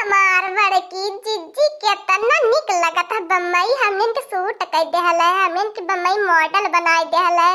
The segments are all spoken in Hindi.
हमार बड़की जीजी केतना निक लगत है बम्बई हमन के सूट कई देहले हमन के बम्बई मॉडल बनाई देहले।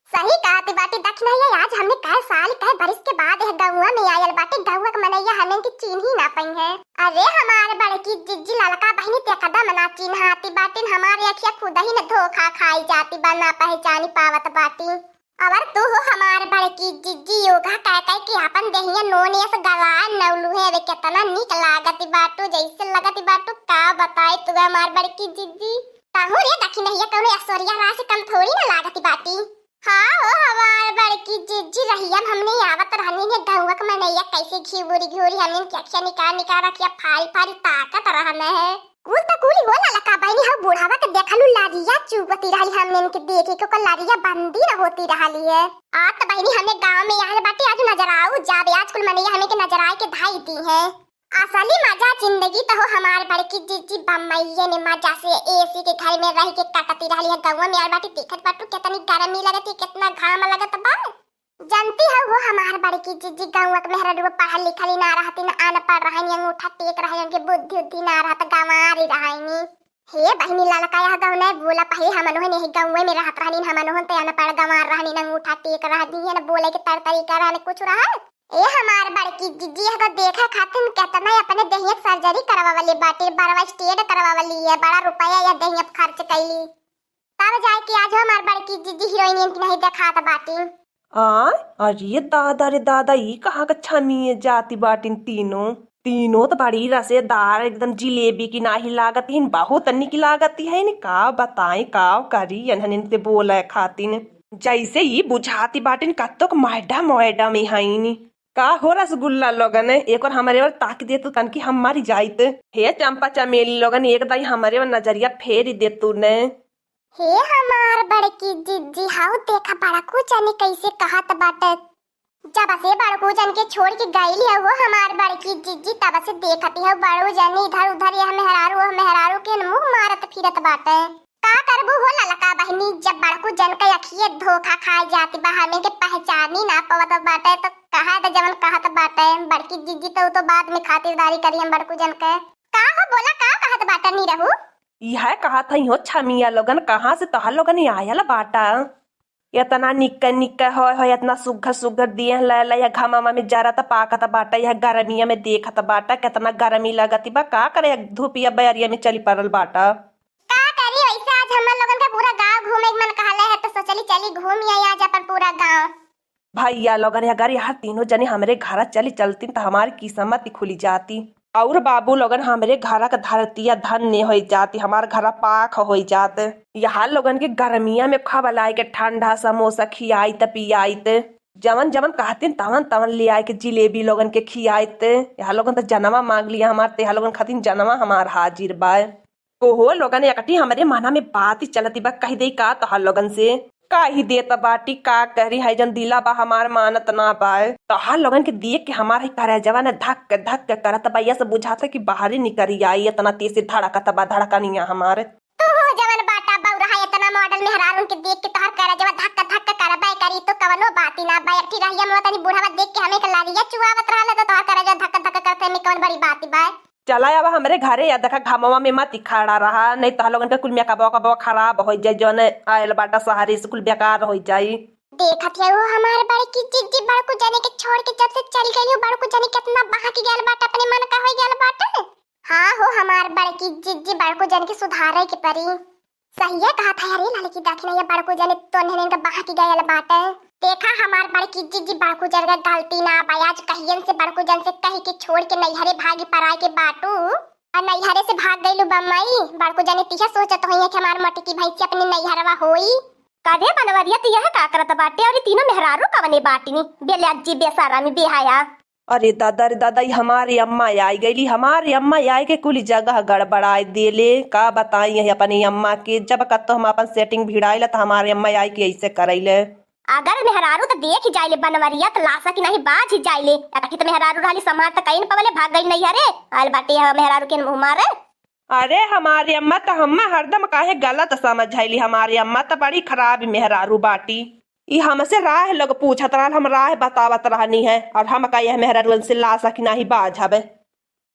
सही कहती बाटी दक्षिण है आज हमने कई साल कई बरिस के बाद है गौवा में आयल बाटी गौवा के मनैया हमन की चिन्ह ही ना पई है। अरे हमार बड़की जीजी ललका बहनी ते कदम ना चिन्हाती बाटी हमारे अखिया खुद ही न धोखा खाई जाती बा ना पहचानी पावत बाटी। अवर तू हो हमार बड़की जीजी योगा कह कह के अपन देहिया नोने से गवान नवलू है वे केतना निक लागती बाटू जैसे लगती बाटू का बताए तू हमार बड़की जीजी ताहू रे दक्षिण है कौन ऐश्वर्या राय से कम थोड़ी ना लागती बाटी। हाँ हो हमार बड़की जीजी रहिया हमने आवत रहनी है गौवा के मनैया कैसे घिउरी घिउरी हमने के अखिया निकाल निकाल रखिया फारी फारी ताकत रहना है कुल त कुली हो ललका बहनी हा बुढ़ावा के देखलू लारिया चुबती रही हमने के देखे को लारिया बंदी न होती रहली है। आज त बहनी हमें गांव में यहाँ बाटी आज नजर आऊ जाबे आज कुल मनैया हमें के नजर आए के धाई दी है। असली मजा जिंदगी तो हो हमारे बड़की जीजी बम्बईये ने मजा से एसी के घर में रह के काटती रहली है गांव में यार बाटी देखत बाटू कितनी गर्मी लगती कितना घाम लगत बा। जानती है वो हमार बड़की जीजी गांव के मेहरा पढ़ल लिखल ना रहती न अनपढ़ रहनी अंगूठा टेक रहे उनके बुद्धि उद्धि ना रहत गंवारी रहनी। हे बहनी ललका यह गांव ने बोला पहले हमन होने ही गांव में रहत रहनी हमन होन ते अनपढ़ गंवार रहनी न अंगूठा टेक रहनी है न बोले के तर तरीका रहने कुछ रहा। ए हमार बड़की जीजी है देखा खातिन कितना अपने देहिया सर्जरी करवावली बाटी बड़वा स्टेड करवावली है बड़ा रुपया या देहिया खर्च कैली तब जाए कि आज हमार बड़की जीजी हीरोइन की नहीं देखात बाटी। अरे दादा रे दादा ये कहाँ का छमी जाती बाटिन तीनों तीनों तो बड़ी रसेदार एकदम जिलेबी की नाही लागत है बहुत अन्नी की लागत है न का बताए का करी अनहन से बोला खातिन जैसे ही बुझाती बाटिन कत्तो मैडम मैडम में हाइन का हो रसगुल्ला लोगन एक और हमारे और ताक दे तू कन की हमारी जाइत हे चंपा चमेली लोगन एक दाई हमारे और नजरिया फेर दे तू ने। हे हमार बड़की जीजी हाउ देखा बड़कू जाने कैसे कहत बाटे जब से बड़कू जन के छोड़ के गईली है वो हमार बड़की जीजी तब से देखती है बड़ू जन इधर उधर यह मेहरारू के मुंह मारत फिरत बाटे का करबू हो ललका बहनी जब बड़कू जन के अखिए धोखा खा जाती बा हमें के पहचानी ना पवत बाटे तो कहा त जवन कहत बाटे बड़की जीजी तो बाद में खातिरदारी करी हम बड़कू जन के का हो बोला का कहत बाटे नी रहू यह कहा था हो छमिया लोगन कहाँ से तहा लोगन आयल बाटा इतना निक्का निक्का हो इतना सुघर सुघर दिए ला या घामा में जरा त पाकत बाटा यह गर्मिया में देखत बाटा कितना गर्मी लगती बा का करे धूपिया बैरिया में चली पड़ल बाटा का करी वैसे आज हम लोगन का पूरा गांव घूमे मन कहले है तो सोचली चली घूम आई आज अपन पूरा गांव भैया लोगन अगर यहाँ तीनों जने हमारे घर चली चलती तो हमारी किस्मत खुली जाती और बाबू लोगन हमारे घर का धरतिया धन्य हो जाती हमारे घर पाक हो जाते यहाँ लोगन के गर्मिया में खबलाई के ठंडा समोसा खियाई पियाइत जवन जवन कहते तवन तवन ले आए के जिलेबी लोगन के खियाइत यहाँ लोगन तो जनमा मांग लिया हमारे यहाँ लोगन खातिर जनमा हमार हाजिर बा ओहो लोगन एकटी हमारे मना में बात ही चलती बा कही दे का तहा लोगन से का ही देत बाटी का करी है जन दिला बा हमार मानत ना पाए तहा लोगन के देख के हमारे करे जवान धक धक करत बा ये सब बुझाता कि बाहर ही निकरी आई इतना तेज से धड़कत बा धड़कनिया हमारे तू हो जवन बाटा बौ रहा इतना मॉडल मेहरारू के देख के तहर करे जवन धक धक करबे करी तो कवनो बात ना बैठी रहिया में तनी बुढ़ावा देख के हमें के लारिया चुआवत रहले तो तहर करे जो धक धक करते में कौन बड़ी बात बा चला अब हमारे घरे या देखा घामवा में मत खड़ा रहा नहीं तो लोगन का कुल में कबा खराब हो जाए जौन आयल बाटा सहारे से कुल बेकार हो जाए। देखत है वो हमारे बड़की जीजी बड़कू जाने के छोड़ के जब से चल गई हो बड़कू जाने कितना बहा के गेल बाटा अपने मन का हो गेल बाटा। हाँ हो हमारे बड़की जीजी बड़कू जाने के सुधारे के परी सही है कहा था यार लड़की दाखिना ये बड़कू जाने तो नहीं का बहा के गेल बाटा देखा हमार बड़की जीजी बड़कू जन का गलती ना बयाज कहियन से बड़कू जन से कही के छोड़ के नैहरे भागी पराए के बाटू और नैहरे से भाग गईलू बम्बई बड़कू जाने तीहा सोचत होई कि हमार मोटी की भैंसी अपनी नैहरवा होई कदे बनवरिया तो यह का करत बाटे और तीनों मेहरारू कवने बाटनी बेलज्जी बेसारामी बेहाया। अरे दादा रे दादा हमारी अम्मा आई गईली हमारी अम्मा आई के कुल जगह गड़बड़ाए देले का बताई अपनी अम्मा के जब कत हम अपन सेटिंग भिड़ाइल तो हमारी अम्मा आई के ऐसे करैले अगर मेहरारू तो देख ही जाइले बनवरिया तो लासा की नहीं बाज ही जाइले अकठी तो मेहरारू रहली समार त कहीं पवले भाग गई नहीं अरे आल बाटे मेहरारू के मुंह मारे। अरे हमारी अम्मा तो हम्मा हरदम काहे गलत समझाइली हमारी अम्मा तो बड़ी खराब मेहरारू बाटी ये हमसे राह लोग पूछत रहा हम राह बतावत रहनी है और हम का यह मेहरारू से लासा की नहीं बाज हवे।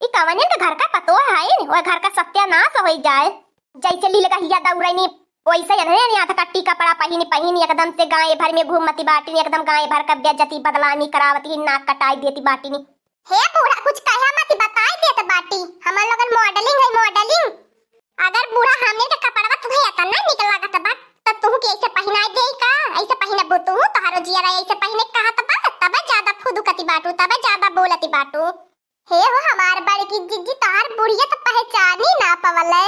ई कवने के घर का पतो है वो घर का सत्यानाश हो जाए। जैसे ली लगा हिया दौड़नी वैसे ही नहीं यहाँ कट्टी कपड़ा पहिनी पहिनी एकदम से गाय भर में घूमती बाटी एकदम गाय भर का बेइज्जती बदलानी करावती नाक कटाई देती बाटी नी। हे बूढ़ा कुछ कहे मत बताई देत बाटी हमन लोगन मॉडलिंग है मॉडलिंग। अगर बूढ़ा हमने के कपड़वा तुम्हें इतना निक लागत बा त तू के ऐसे पहनाई दे का ऐसे पहने बो तू तोहारो जिया ऐसे पहने कहत बा तब ज्यादा फुदुकती बाटू तब ज्यादा बोलती बाटू। हे वो हमार बड़की जिज्जी तोहार बुढ़िया तो पहचान ही ना पवले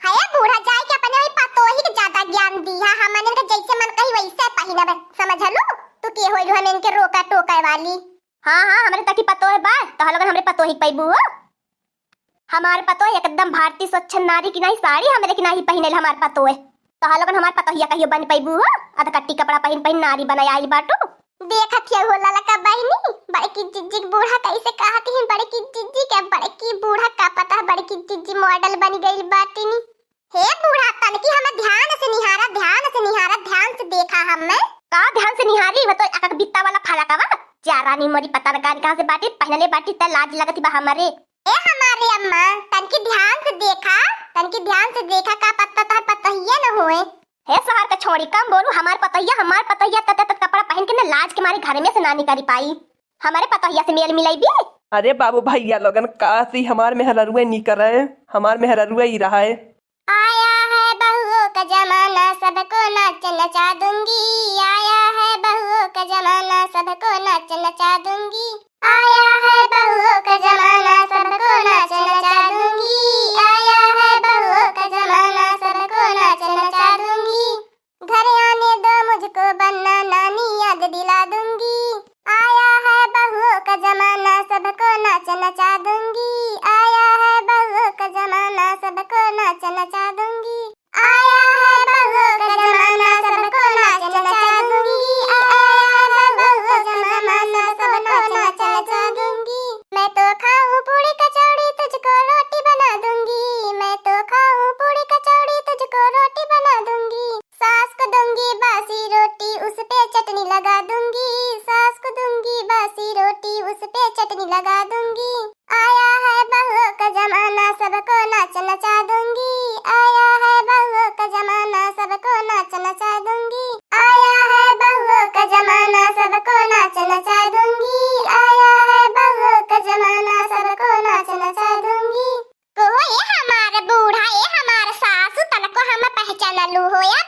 है बूढ़ा जाए के अपने वही पतोही के ज्यादा ज्ञान दिया हमन के जैसे मन कही वैसे पहनब समझलू तू के होई जो हमन के रोका टोका वाली। हां हमरे तकी पतो है बा तो लोगन हमरे पतोही पैबू हमार पतो एकदम भारतीय स्वच्छ नारी की नहीं साड़ी हमरे की नहीं पहनेल हमार पतो है तो लोगन हमार पतोहिया कहियो बन पैबू अध कट्टी कपड़ा पहन पहन नारी बनाई आई बाटू। देखत क्या होला लका बहनी बड़की जिज्जी बूढ़ा कैसे कहती है बड़की जिज्जी के बड़की बूढ़ा का पता है बड़की जिज्जी मॉडल बन गई बाटी नी। हे बूढ़ा तन की हमें ध्यान से निहारा ध्यान से देखा हमने का ध्यान से निहारी वो तो एक बित्ता वाला फाला का जा रानी मोरी पता लगा कहां से बाटी पहनले बाटी त लाज लगती बा हमारे। ए हमारे अम्मा तन की ध्यान से देखा का पत्ता तो पतहिया न होए। हे शहर का छोड़ी कम बोलू हमार पतहिया तत कपड़ा पहन के ना लाज के मारे घर में से ना निकल पाई हमारे पतहिया से मेल मिलाई भी। अरे बाबू भैया लोगन काशी हमार मेहररुए नहीं कर रहे हमार मेहररुए ही रहा है। आया है बहुओं का जमाना सबको नाच नचा दूंगी आया है बहुओं का जमाना सबको नाच नचा दूंगी आया है बहुओं का जमाना सबको नाच नचा दूंगी आया है बहुओं का जमाना सबको नाच नचा दूंगी घर आने दो मुझको बनना नानी याद दिला दूंगी आया है बहुओं का जमाना सबको नाच नचा दूंगी आया है बहुओं का जमाना सबको नाच नचा दूंगी आया है बहुओं का जमाना सबको नाच नचा दूंगी आया है बहुओं का जमाना सबको नाच नचा दूंगी। मैं तो खाऊं पूरी कचौड़ी तुझको रोटी बना दूंगी मैं तो खाऊं पूरी कचौड़ी तुझको रोटी बना दूंगी सास को दूंगी बासी रोटी उस पे चटनी लगा दूंगी सास को दूंगी बासी रोटी उस पे चटनी लगा दूंगी आया है बहुओं का जमाना सबको नाच नचा दूंगी आया है बहुओं का जमाना सबको नाच नचा दूंगी आया है बहुओं का जमाना सबको नाच नचा दूंगी आया है बहुओं का जमाना सबको नाच नचा दूंगी। को ये हमारा बूढ़ा ये हमारा सासू तनको हम पहचान लू हो या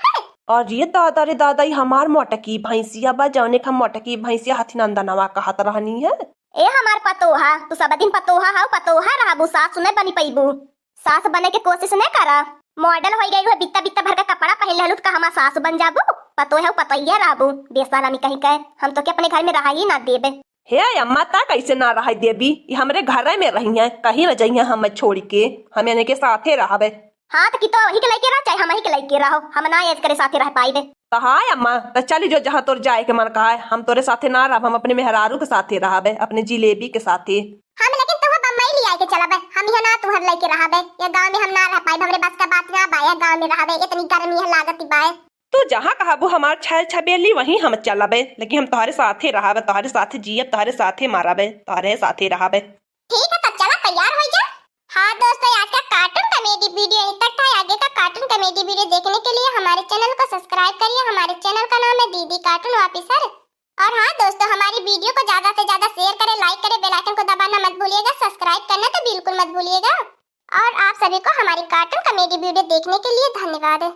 और ये दादा रे दादा हमार मोटकी भैंसिया बा जौने का मोटकी भैंसिया हथिनंदनवा कहत रहनी है। ए हमार पतोहा तू सब दिन पतोहा रहबू सास नहीं बनी पैबू सास बने के कोशिश नहीं करा मॉडल हो गई है बित्ता बित्ता भर का कपड़ा पहन लेलू का हमार सास बन जाबू पतोहा पतैया रहबू बेसारामी कहीं कहे हम तो के अपने घर में रहा ही ना देबे। हे अम्मा ता कैसे ना रहा देवी ये हमरे घर में रही है कहीं न जाइए हम छोड़ के हम इनके साथे रहबे। हाँ तो कितो वही के लेके रह चाहे हम ही के लेके रहो हम ना ऐसे करे साथे रह पाइबे। तो हाँ अम्मा तो चली जो जहाँ तोर जाए के मन कहा है हम तोरे साथे ना रह हम अपने मेहरारू के साथे रहबे अपने जिलेबी के साथे। हम लेकिन तुह बम्बई ले आके चलबे हम यहाँ ना तुहर लेके रहबे ये गांव में हम ना रह पाइबे हमरे बस का बात ना बाया गांव में रहबे इतनी गर्मी है लागत बाय। तू जहाँ कहबू हमार छैल छबेली वहीं हम चलबे लेकिन हम तुम्हारे साथे रहबे तुम्हारे साथे जियब तुम्हारे साथे मारबे तुम्हारे साथे रहबे। ठीक है तब चला तैयार हो जा। हाँ दोस्तों आज का कार्टून कॉमेडी वीडियो यहीं तक था आगे का कार्टून कॉमेडी वीडियो देखने के लिए हमारे चैनल को सब्सक्राइब करिए हमारे चैनल का नाम है दीदी कार्टून ऑफिसर। और हाँ दोस्तों हमारी वीडियो को ज्यादा से ज्यादा शेयर करें लाइक करें बेल आइकन को दबाना मत भूलिएगा सब्सक्राइब करना तो बिल्कुल मत भूलिएगा। और आप सभी को हमारी कार्टून कॉमेडी वीडियो देखने के लिए धन्यवाद।